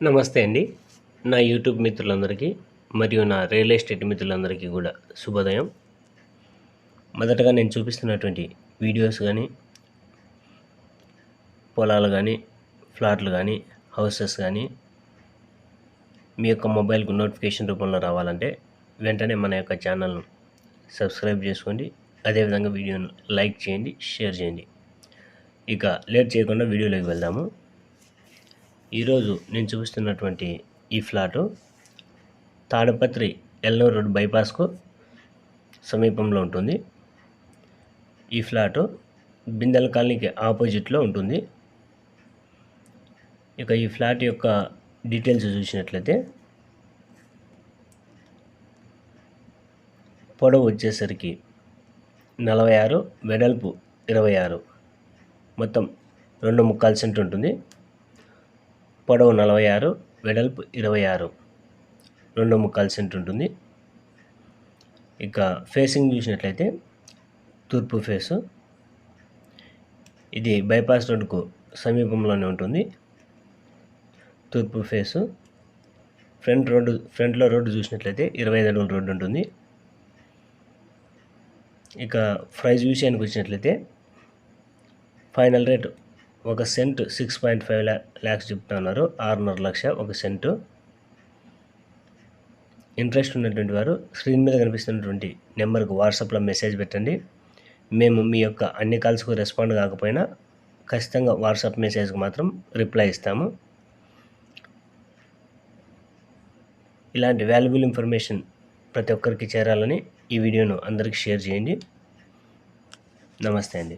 నమస్తే అండి. నా యూట్యూబ్ మిత్రులందరికీ మరియు నా రియల్ ఎస్టేట్ మిత్రులందరికీ కూడా శుభోదయం. మొదటగా నేను చూపిస్తున్నటువంటి వీడియోస్ కానీ, పొలాలు కానీ, ఫ్లాట్లు కానీ, హౌసెస్ కానీ మీ యొక్క మొబైల్కు నోటిఫికేషన్ రూపంలో రావాలంటే వెంటనే మన యొక్క ఛానల్ను సబ్స్క్రైబ్ చేసుకోండి. అదేవిధంగా వీడియోను లైక్ చేయండి, షేర్ చేయండి. ఇక లేట్ చేయకుండా వీడియోలోకి వెళ్దాము. ఈరోజు నేను చూపిస్తున్నటువంటి ఈ ఫ్లాటు తాడపత్రి ఎల్నూరు రోడ్ బైపాస్కు సమీపంలో ఉంటుంది. ఈ ఫ్లాటు బిందెల కాలనీకి ఆపోజిట్లో ఉంటుంది. ఇక ఈ ఫ్లాట్ యొక్క డీటెయిల్స్ చూసినట్లయితే పొడవు వచ్చేసరికి 46, వెడల్పు 26, మొత్తం 2.25 సెంట్ ఉంటుంది. పొడవు 46, వెడల్పు 26, 2.25 సెంట్ ఉంటుంది. ఇక ఫేసింగ్ చూసినట్లయితే తూర్పు ఫేసు. ఇది బైపాస్ రోడ్డుకు సమీపంలోనే ఉంటుంది. తూర్పు ఫేసు. ఫ్రంట్లో రోడ్డు చూసినట్లయితే 25 అడుగుల రోడ్డు ఉంటుంది. ఇక ప్రైస్ విషయానికి వచ్చినట్లయితే ఫైనల్ రేటు 1 సెంట్ 6.5 lakhs చెప్తున్నారు. 6.5 లక్ష 1 సెంటు. ఇంట్రెస్ట్ ఉన్నటువంటి వారు స్క్రీన్ మీద కనిపిస్తున్నటువంటి నెంబర్కు వాట్సాప్లో మెసేజ్ పెట్టండి. మేము మీ యొక్క అన్ని కాల్స్కు రెస్పాండ్ కాకపోయినా ఖచ్చితంగా వాట్సాప్ మెసేజ్కి మాత్రం రిప్లై ఇస్తాము. ఇలాంటి వాల్యుబుల్ ఇన్ఫర్మేషన్ ప్రతి ఒక్కరికి చేరాలని ఈ వీడియోను అందరికీ షేర్ చేయండి. నమస్తే అండి.